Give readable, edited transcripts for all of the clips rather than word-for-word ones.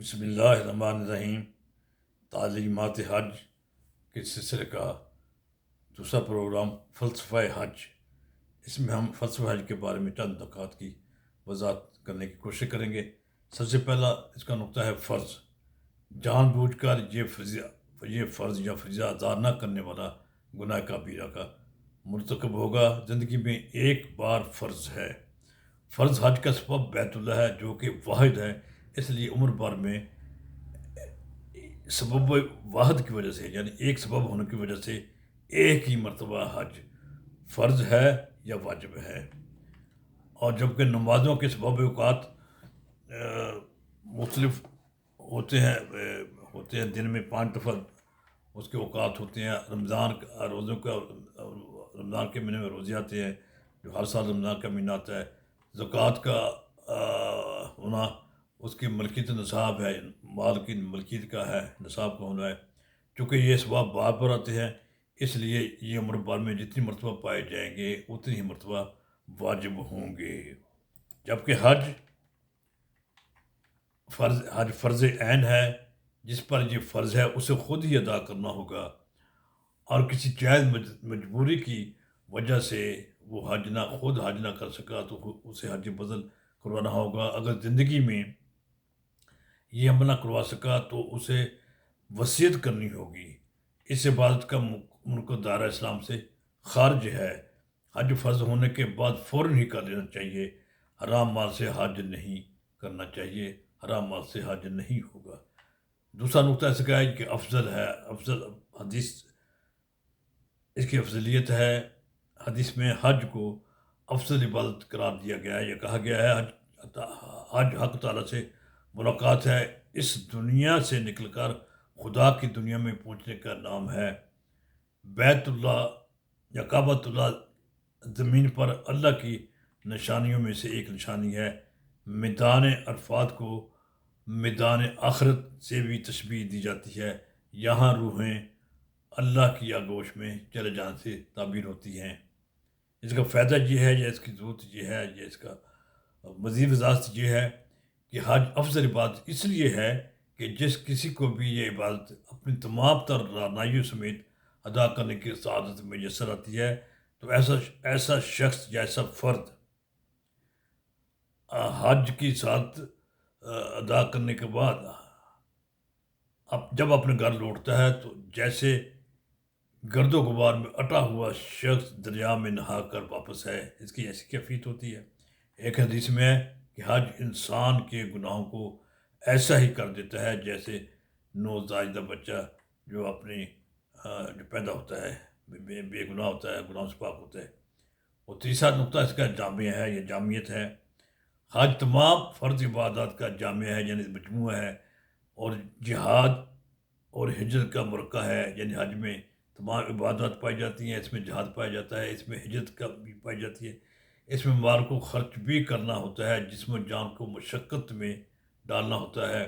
بسم اللہ الرحمن الرحیم۔ تعلیمات حج کے سلسلے کا دوسرا پروگرام فلسفہ حج۔ اس میں ہم فلسفہ حج کے بارے میں چند نکات کی وضاحت کرنے کی کوشش کریں گے۔ سب سے پہلا اس کا نقطہ ہے فرض۔ جان بوجھ کر یہ فرض یا فریضہ ادا نہ کرنے والا گناہ کبیرہ کا مرتکب ہوگا۔ زندگی میں ایک بار فرض ہے۔ فرض حج کا سبب بیت اللہ ہے جو کہ واحد ہے، اس لیے عمر بھر میں سبب واحد کی وجہ سے، یعنی ایک سبب ہونے کی وجہ سے ایک ہی مرتبہ حج فرض ہے یا واجب ہے۔ اور جبکہ نمازوں کے سبب اوقات مختلف ہوتے ہیں دن میں 5 دفعہ اس کے اوقات ہوتے ہیں۔ رمضان کے مہینے میں روزے آتے ہیں جو ہر سال رمضان کا مہینہ آتا ہے۔ زکوٰۃ کا ہونا اس کی ملکیت نصاب ہے، مال کی ملکیت کا ہے، نصاب کا ہونا ہے۔ چونکہ یہ اسباب بار بار آتے ہیں، اس لیے یہ عمر بھر میں جتنی مرتبہ پائے جائیں گے اتنی ہی مرتبہ واجب ہوں گے۔ جبکہ حج فرض عین ہے، جس پر یہ فرض ہے اسے خود ہی ادا کرنا ہوگا، اور کسی جائز مجبوری کی وجہ سے وہ خود حج نہ کر سکا تو اسے حج بدل کروانا ہوگا۔ اگر زندگی میں یہ عمل نہ کروا سکا تو اسے وصیت کرنی ہوگی۔ اس عبادت کا منعقد دائرہ اسلام سے خارج ہے۔ حج فرض ہونے کے بعد فوراً ہی کر لینا چاہیے۔ حرام مال سے حج نہیں کرنا چاہیے، حرام مال سے حج نہیں ہوگا۔ دوسرا نقطہ اس کا ہے کہ افضل حدیث اس کی افضلیت ہے۔ حدیث میں حج کو افضل عبادت قرار دیا گیا ہے۔ یہ کہا گیا ہے حج حق تعالیٰ سے ملاقات ہے، اس دنیا سے نکل کر خدا کی دنیا میں پہنچنے کا نام ہے۔ بیت اللہ یا کعبۃ اللہ زمین پر اللہ کی نشانیوں میں سے ایک نشانی ہے۔ میدان عرفات کو میدان آخرت سے بھی تشبیہ دی جاتی ہے۔ یہاں روحیں اللہ کی آغوش میں چلے جانے سے تعبیر ہوتی ہیں۔ اس کا فائدہ یہ ہے یا اس کی ضرورت یہ ہے یا اس کا مزید وضاحت یہ ہے کہ حج افضل عبادت اس لیے ہے کہ جس کسی کو بھی یہ عبادت اپنی تمام تر رعنائیوں سمیت ادا کرنے کی سعادت میسر آتی ہے تو ایسا شخص یا ایسا فرد حج کی سعادت ادا کرنے کے بعد جب اپنے گھر لوٹتا ہے تو جیسے گرد و غبار میں اٹا ہوا شخص دریا میں نہا کر واپس ہے، اس کی ایسی کیفیت ہوتی ہے۔ ایک حدیث میں ہے کہ حج انسان کے گناہوں کو ایسا ہی کر دیتا ہے جیسے نوزائیدہ بچہ جو پیدا ہوتا ہے بے گناہ ہوتا ہے، گناہوں سے پاک ہوتا ہے۔ اور تیسرا نقطہ اس کا جامعہ ہے یا جامعیت ہے۔ حج تمام فرض عبادات کا جامعہ ہے، یعنی مجموعہ ہے، اور جہاد اور ہجرت کا مرکہ ہے، یعنی حج میں تمام عبادات پائی جاتی ہیں، اس میں جہاد پایا جاتا ہے، اس میں ہجرت کا بھی پائی جاتی ہے، اس میں مال کو خرچ بھی کرنا ہوتا ہے، جسم و جان کو مشقت میں ڈالنا ہوتا ہے،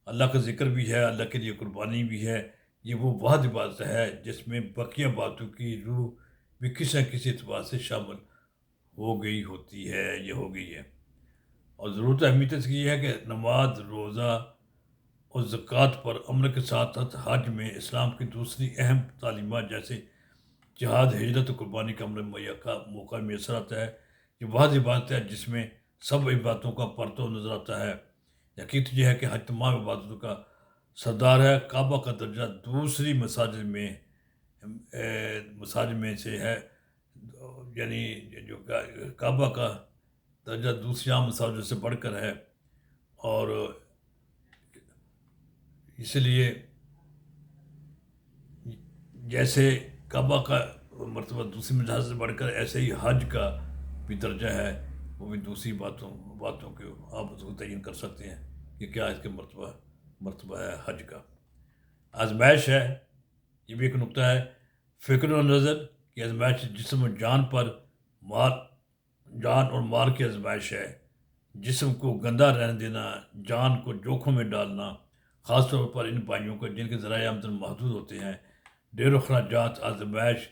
اللہ کا ذکر بھی ہے، اللہ کے لیے قربانی بھی ہے۔ یہ وہ واحد عبادت ہے جس میں بقیہ باتوں کی روح بھی کسی نہ کسی اعتبار سے شامل ہو گئی ہوتی ہے یا ہو گئی ہے۔ اور ضرورت اہمیت اس کی یہ ہے کہ نماز، روزہ اور زکوٰۃ پر عمل کے ساتھ ساتھ حج میں اسلام کی دوسری اہم تعلیمات جیسے جہاد، ہجرت و قربانی کا عمل موقع میسر آتا ہے۔ یہ واحد عبادت ہے جس میں سب عبادتوں کا پرتو نظر آتا ہے۔ حقیقت یہ ہے کہ حج تمام عبادتوں کا سردار ہے۔ کعبہ کا درجہ دوسری مساجد میں سے ہے، یعنی جو کعبہ کا درجہ دوسری عام مساجد سے بڑھ کر ہے، اور اس لیے جیسے کعبہ کا مرتبہ دوسری مساجد سے بڑھ کر ایسے ہی حج کا بھی درجہ ہے، وہ بھی دوسری باتوں کے آپ اس کو تعین کر سکتے ہیں کہ کیا اس کے مرتبہ ہے حج کا۔ آزمائش ہے، یہ بھی ایک نقطہ ہے۔ فکر و نظر کی آزمائش جسم و جان اور مال کی آزمائش ہے۔ جسم کو گندہ رہنے دینا، جان کو جوکھوں میں ڈالنا، خاص طور پر ان بھائیوں کو جن کے ذرائع آمدن محدود ہوتے ہیں۔ ڈیر و اخراجات آزمائش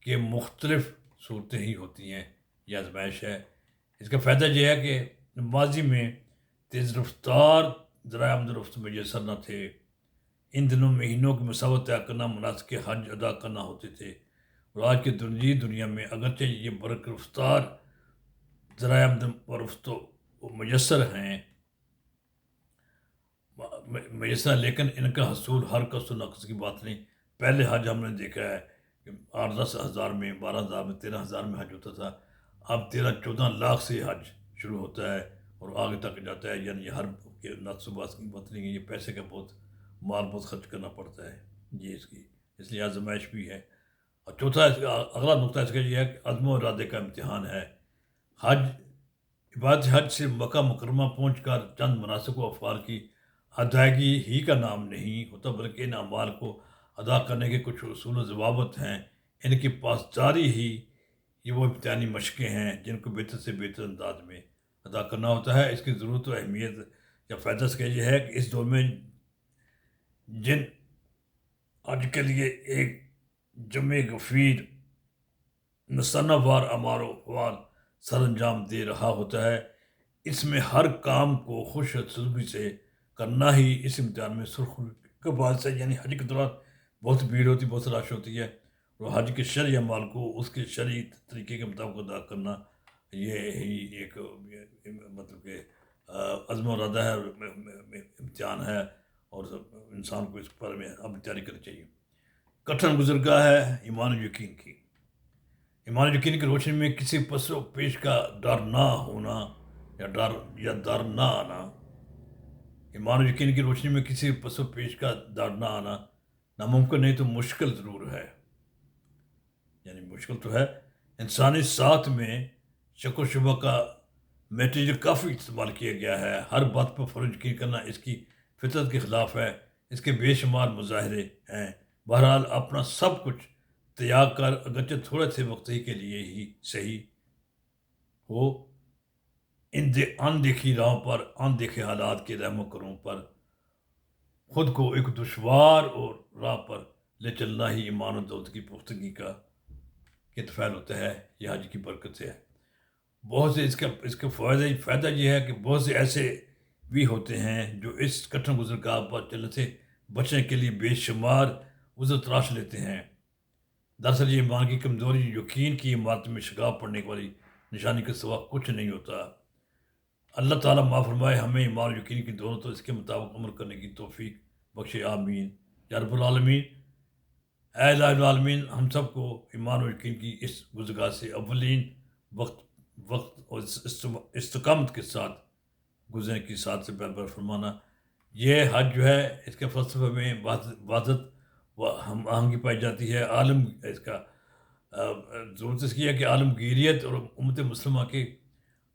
کے مختلف صورتیں ہی ہوتی ہیں، یہ آزمائش ہے۔ اس کا فائدہ یہ ہے کہ ماضی میں تیز رفتار ذرائع آمد و رفت میسر نہ تھے، ان دنوں مہینوں کی مساوت طے کرنا، مناسک حج ادا کرنا ہوتے تھے، اور آج کے جدید دنیا میں اگرچہ یہ برق رفتار ذرائع آمد و رفت و میسر ہیں میسر، لیکن ان کا حصول ہر کس و نقص کی بات نہیں۔ پہلے حج ہم نے دیکھا ہے کہ 8-10 ہزار میں، 12 ہزار میں، 13 ہزار میں حج ہوتا تھا، اب 13-14 لاکھ سے حج شروع ہوتا ہے اور آگے تک جاتا ہے، یعنی ہر نقص و باس کی بات نہیں ہے، یہ پیسے کا بہت مال بہت خرچ کرنا پڑتا ہے یہ اس لیے آزمائش بھی ہے۔ اور چوتھا اس کا اگلا نقطہ اس کا یہ ہے کہ عزم و ارادے کا امتحان ہے۔ حج عبادت حج سے مکہ مکرمہ پہنچ کر چند مناسک و افعال کی ادائیگی ہی کا نام نہیں ہوتا، بلکہ ان اعمال کو ادا کرنے کے کچھ اصول و ضوابط ہیں، ان کی پاسداری ہی یہ وہ امتحانی مشقیں ہیں جن کو بہتر سے بہتر انداز میں ادا کرنا ہوتا ہے۔ اس کی ضرورت و اہمیت یا فائدہ اس کا یہ ہے کہ اس دور میں جن حج کے لیے ایک جمع غفیر نسانہ وار اعمال و اقوال سر انجام دے رہا ہوتا ہے، اس میں ہر کام کو خوش سلوکی سے کرنا ہی اس امتحان میں سرخ کا باعث ہے۔ یعنی حج کے دوران بہت بھیڑ ہوتی، بہت رش ہوتی ہے، اور حج کے شرعی اعمال کو اس کے شرعی طریقے کے مطابق ادا کرنا، یہ ہی ایک مطلب کہ عزم و ارادہ ہے، امتحان ہے، اور انسان کو اس پر میں اب تیاری کرنی چاہیے۔ کٹھن گزرگاہ ہے ایمان و یقین کی۔ ایمان و یقین کی روشنی میں کسی پس و پیش کا ڈر نہ ہونا یا ڈر نہ آنا، ایمان و یقین کی روشنی میں کسی پس و پیش کا ڈر نہ آنا ناممکن نہیں تو مشکل ضرور ہے، یعنی مشکل تو ہے۔ انسانی ساتھ میں شک و شبہ کا میٹیریل کافی استعمال کیا گیا ہے، ہر بات پر فوراً یقین کرنا اس کی فطرت کے خلاف ہے، اس کے بے شمار مظاہرے ہیں۔ بہرحال اپنا سب کچھ تیاگ کر، اگرچہ تھوڑے سے وقت ہی کے لیے ہی صحیح ہو، ان دیکھی راہوں پر، ان دیکھے حالات کے رحم و کرم پر خود کو ایک دشوار اور راہ پر لے چلنا ہی ایمان و دولت کی پختگی کا اتفاق ہوتا ہے۔ یہ حج کی برکت سے ہے۔ بہت سے اس کا فائدہ یہ ہے کہ بہت سے ایسے بھی ہوتے ہیں جو اس کٹھن گزرگاہ پر چلنے سے بچنے کے لیے بے شمار عذر تراش لیتے ہیں۔ دراصل یہ ایمان کی کمزوری یقین کی عمارت میں شگاف پڑنے والی نشانی کے سوا کچھ نہیں ہوتا۔ اللہ تعالیٰ معاف فرمائے، ہمیں ایمان و یقین کی دولت اور اس کے مطابق عمل کرنے کی توفیق بخشے، آمین یا رب العالمین۔ اے الہ العالمین، ہم سب کو ایمان و یقین کی اس گزرگاہ سے اولین وقت اور استقامت کے ساتھ گزرنے کی ساتھ سے بہبر فرمانا۔ یہ حج جو ہے، اس کے فلسفے میں وحدت و ہم آہنگی پائی جاتی ہے۔ اس کا ضرورت اس کی ہے کہ عالمگیریت اور امت مسلمہ کے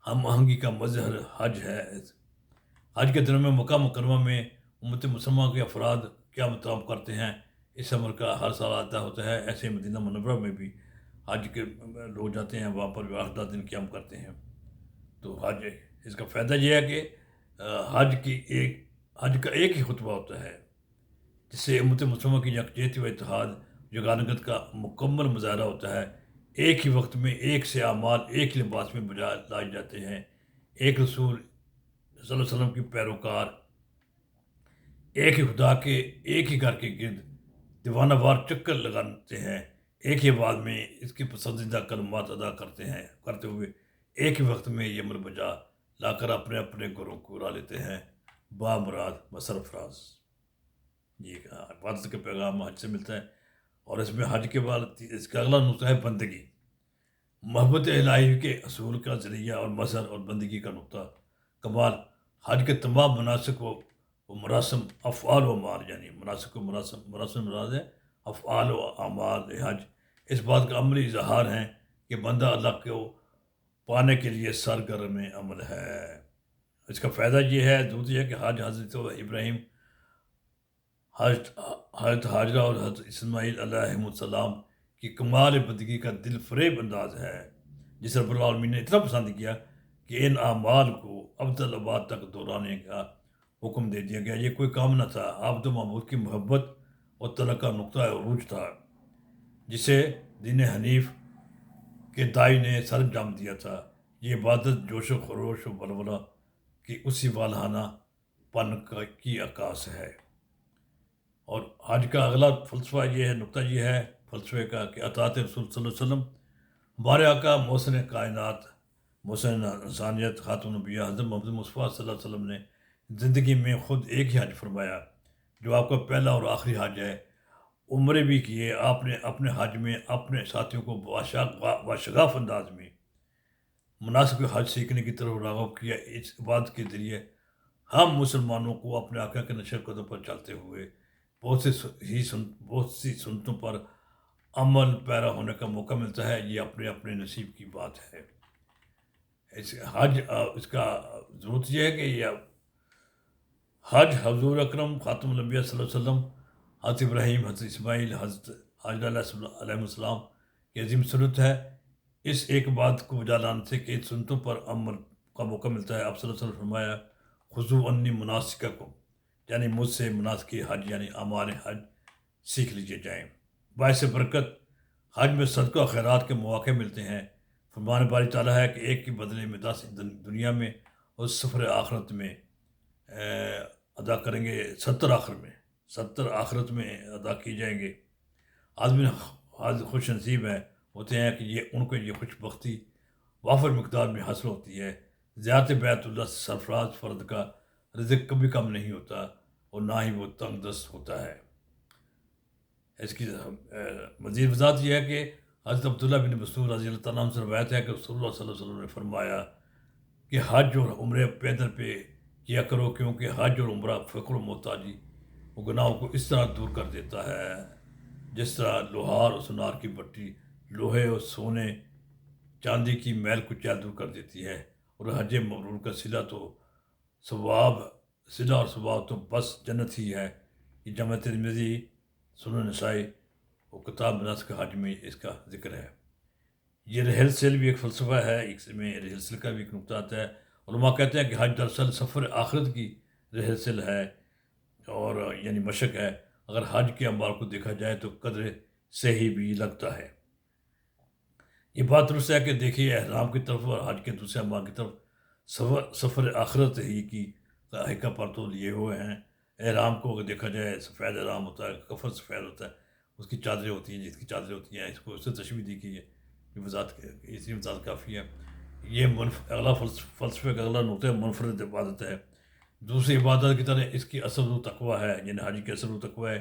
ہم آہنگی کا مظہر حج ہے۔ حج کے دنوں میں مکہ مکرمہ میں امت مسلمہ کے افراد کیا مطالب کرتے ہیں، اس عمر کا ہر سال آتا ہوتا ہے۔ ایسے مدینہ منورہ میں بھی حج کے لوگ جاتے ہیں، وہاں پر 8 دن قیام کرتے ہیں۔ تو حج، اس کا فائدہ یہ ہے کہ حج کا ایک ہی خطبہ ہوتا ہے، جس سے امت مسلمہ کی یکجہتی و اتحاد یگانگت کا مکمل مظاہرہ ہوتا ہے۔ ایک ہی وقت میں ایک سے اعمال ایک ہی لباس میں بجا لائے جاتے ہیں، ایک رسول صلی اللہ علیہ وسلم کی پیروکار ایک ہی خدا کے ایک ہی گھر کے گرد دیوانہ وار چکر لگاتے ہیں، ایک ہی بعد میں اس کے پسندیدہ کلمات ادا کرتے ہوئے ایک ہی وقت میں یہ عمل بجا لا کر اپنے اپنے گھروں کو اڑا لیتے ہیں بامراد بسرفراز۔ یہ عبادت کا پیغام حج سے ملتا ہے، اور اس میں حج کے بعد اس کا اگلا نقطہ ہے بندگی، محبت الہی کے اصول کا ذریعہ اور مظہر اور بندگی کا نقطہ کمال۔ حج کے تمام مناسک و مراسم افعال و اعمال، یعنی مناسک و مراسم مراد ہے افعال و اعمال حج، اس بات کا عملی اظہار ہیں کہ بندہ اللہ کو پانے کے لیے سرگرم عمل ہے۔ اس کا فائدہ یہ ہے، ضرورت یہ ہے کہ حج حضرت ابراہیم، حضرت حاجرہ اور حضرت اسماعیل علیہ السلام کی کمال بندگی کا دل فریب انداز ہے، جس رب العالمین نے اتنا پسند کیا کہ ان اعمال کو ابد الآباد تک دہرانے کا حکم دے دیا گیا۔ یہ کوئی کام نہ تھا، عبد و معبود کی محبت اور طلب کا نقطہ عروج تھا، جسے دین حنیف کے داعی نے سر انجام دیا تھا۔ یہ عبادت جوش و خروش و ولولہ کی اسی والہانہ کی عکاس ہے۔ اور حج کا اگلا فلسفہ یہ ہے، نقطہ یہ ہے فلسفے کا کہ اطاعت رسول صلی اللہ علیہ وسلم۔ ہمارے آقا محسن کائنات، محسن انسانیت، خاتم الانبیاء حضرت محمد مصطفیٰ صلی اللہ علیہ وسلم نے زندگی میں خود ایک ہی حج فرمایا جو آپ کا پہلا اور آخری حج ہے۔ عمرے بھی کیے آپ نے، اپنے حج میں اپنے ساتھیوں کو باشگاف انداز میں مناسب حج سیکھنے کی طرف راغب کیا۔ اس عبادت کے ذریعے ہم مسلمانوں کو اپنے آقا کے نقش قدم پر چلتے ہوئے بہت سی سنتوں پر عمل پیرا ہونے کا موقع ملتا ہے۔ یہ اپنے اپنے نصیب کی بات ہے۔ اس کا ضرورت یہ ہے کہ یہ حج حضور اکرم خاتم الانبیاء صلی اللہ علیہ وسلم، حضرت ابراہیم، حضرت اسماعیل، حضرت حاجر علیہ السلام کی عظیم سنت ہے۔ اس ایک بات کو بجا لانے سے کہ سنتوں پر عمل کا موقع ملتا ہے۔ آپ صلی اللہ علیہ وسلم فرمایا خذوا عنی مناسککم، یعنی مجھ سے مناسک حج یعنی اعمال حج سیکھ لیجیے جائیں۔ باعث برکت حج میں صدقہ و خیرات کے مواقع ملتے ہیں۔ فرمان باری تعالیٰ ہے کہ ایک کے بدلے میں 10 دنیا میں اور سفر آخرت میں ادا کریں گے، 70 آخرت میں ادا کی جائیں گے۔ آدمی خوش نصیب ہے ہوتے ہیں کہ ان کو یہ خوش بختی وافر مقدار میں حاصل ہوتی ہے۔ زیارت بیت اللہ سے سرفراز فرد کا رزق کبھی کم نہیں ہوتا اور نہ ہی وہ تنگ دست ہوتا ہے۔ اس کی مزید وضاحت یہ ہے کہ حضرت عبداللہ بن مسعود رضی اللہ تعالیٰ عنہ سے روایت ہے کہ رسول اللہ صلی اللہ علیہ وسلم نے فرمایا کہ حج اور عمرے پیدل پہ کیا کرو، کیونکہ حج اور عمرہ فقر و محتاجی وہ گناہوں کو اس طرح دور کر دیتا ہے جس طرح لوہار اور سونار کی بٹی لوہے اور سونے چاندی کی میل کو دور کر دیتی ہے۔ اور حج مبرور کا صلہ اور ثواب تو بس جنت ہی ہے۔ یہ جامع ترمذی، سنن نسائی اور کتاب مناسک حج میں اس کا ذکر ہے۔ یہ رحل سیل بھی ایک فلسفہ ہے، اس میں رحل سیل کا بھی ایک نقطہ آتا ہے۔ علماء کہتے ہیں کہ حج دراصل سفر آخرت کی رحل سیل ہے اور یعنی مشق ہے۔ اگر حج کے اعمال کو دیکھا جائے تو قدر صحیح بھی لگتا ہے۔ یہ بات درست ہے کہ دیکھیے احرام کی طرف اور حج کے دوسرے اعمال کی طرف سفر آخرت ہی کی حقیقت پر تو لیے ہوئے ہیں۔ احرام کو اگر دیکھا جائے سفید احرام ہوتا ہے، کفن سفید ہوتا ہے، اس کی چادریں ہوتی ہیں، جس کی چادریں ہوتی ہیں، اس کو اس سے تشبیہ دی گئی ہے۔ اسی وضاحت کافی ہے۔ یہ اگلا فلسفے کا اگلا نقطہ منفرد عبادت ہے۔ دوسری عبادت کی طرح اس کی اصل و تقویٰ ہے، یعنی حج کی اصل و تقویٰ ہے۔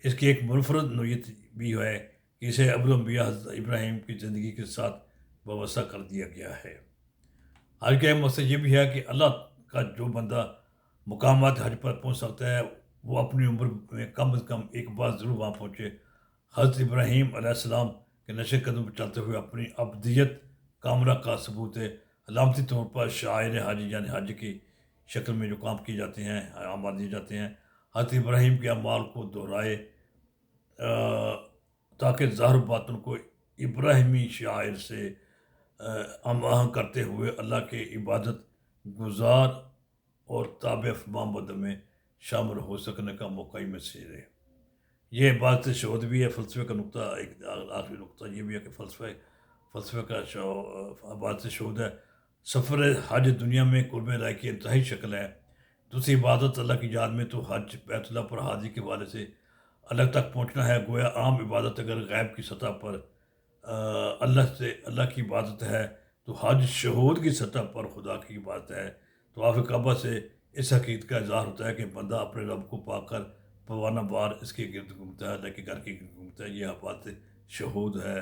اس کی ایک منفرد نوعیت بھی ہے کہ اسے ابوالانبیاء حضرت ابراہیم کی زندگی کے ساتھ وابستہ کر دیا گیا ہے۔ حج کا مقصد یہ بھی ہے کہ اللہ کا جو بندہ مقامات حج پر پہنچ سکتا ہے وہ اپنی عمر میں کم از کم ایک بار ضرور وہاں پہنچے۔ حضرت ابراہیم علیہ السلام کے نقش قدم پر چلتے ہوئے اپنی ابدیت کامرہ کا ثبوت ہے۔ علامتی طور پر شعائر حج یعنی حج کی شکل میں جو کام کیے جاتے ہیں، اعمال دیے جاتے ہیں، حضرت ابراہیم کے اعمال کو دہرائے تاکہ ظاہر باطن کو ابراہیمی شعائر سے ہم آہنگ کرتے ہوئے اللہ کے عبادت گزار اور تابع فرمان بردار میں شامل ہو سکنے کا موقع ہی مسیر ہے۔ یہ عبادت شہود بھی ہے۔ فلسفے کا نقطہ ایک آخری نقطہ یہ بھی ہے کہ فلسفے کا عبادت شہود ہے۔ سفر حج دنیا میں قرب الہی کی انتہائی شکل ہے۔ دوسری عبادت اللہ کی یاد میں تو حج بیت اللہ پر حاضری کے والے سے الگ تک پہنچنا ہے۔ گویا عام عبادت اگر غیب کی سطح پر اللہ کی عبادت ہے تو حج شہود کی سطح پر خدا کی عبادت ہے۔ طواف کعبہ سے اس حقیقت کا اظہار ہوتا ہے کہ بندہ اپنے رب کو پا کر پروانہ بار اس کے گرد گھومتا ہے، اللہ کے گھر کے گرد گھومتا ہے۔ یہ عبادت شہود ہے،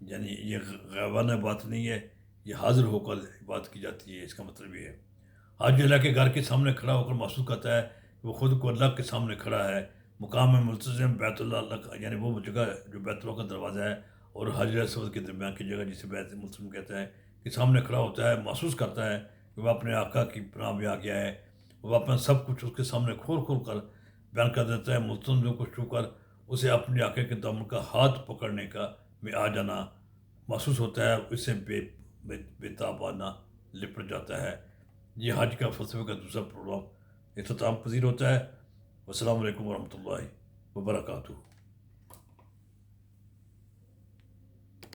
یعنی یہ غیبانہ بات نہیں ہے، یہ حاضر ہو کر عبادت کی جاتی ہے۔ اس کا مطلب یہ ہے حج اللہ کے گھر کے سامنے کھڑا ہو کر محسوس کرتا ہے کہ وہ خود کو اللہ کے سامنے کھڑا ہے۔ مقام ملتزم بیت اللہ یعنی وہ جگہ جو بیت اللہ کا دروازہ ہے اور حجر اسود کے درمیان کی جگہ جسے بیت ملتزم کہتے ہیں کہ سامنے کھڑا ہوتا ہے، محسوس کرتا ہے کہ وہ اپنے آقا کی پناہ میں آ گیا ہے۔ وہ اپنا سب کچھ اس کے سامنے کھول کر بیان کر دیتا ہے۔ ملتزم کو چھو کر اسے اپنے آقا کے دامن کا ہاتھ پکڑنے کا میں آ جانا محسوس ہوتا ہے، اس سے بے تابانہ لپٹ جاتا ہے۔ یہ حج کا فلسفے کا دوسرا پروگرام اختتام پذیر ہوتا ہے۔ والسلام علیکم ورحمۃ اللہ وبرکاتہ۔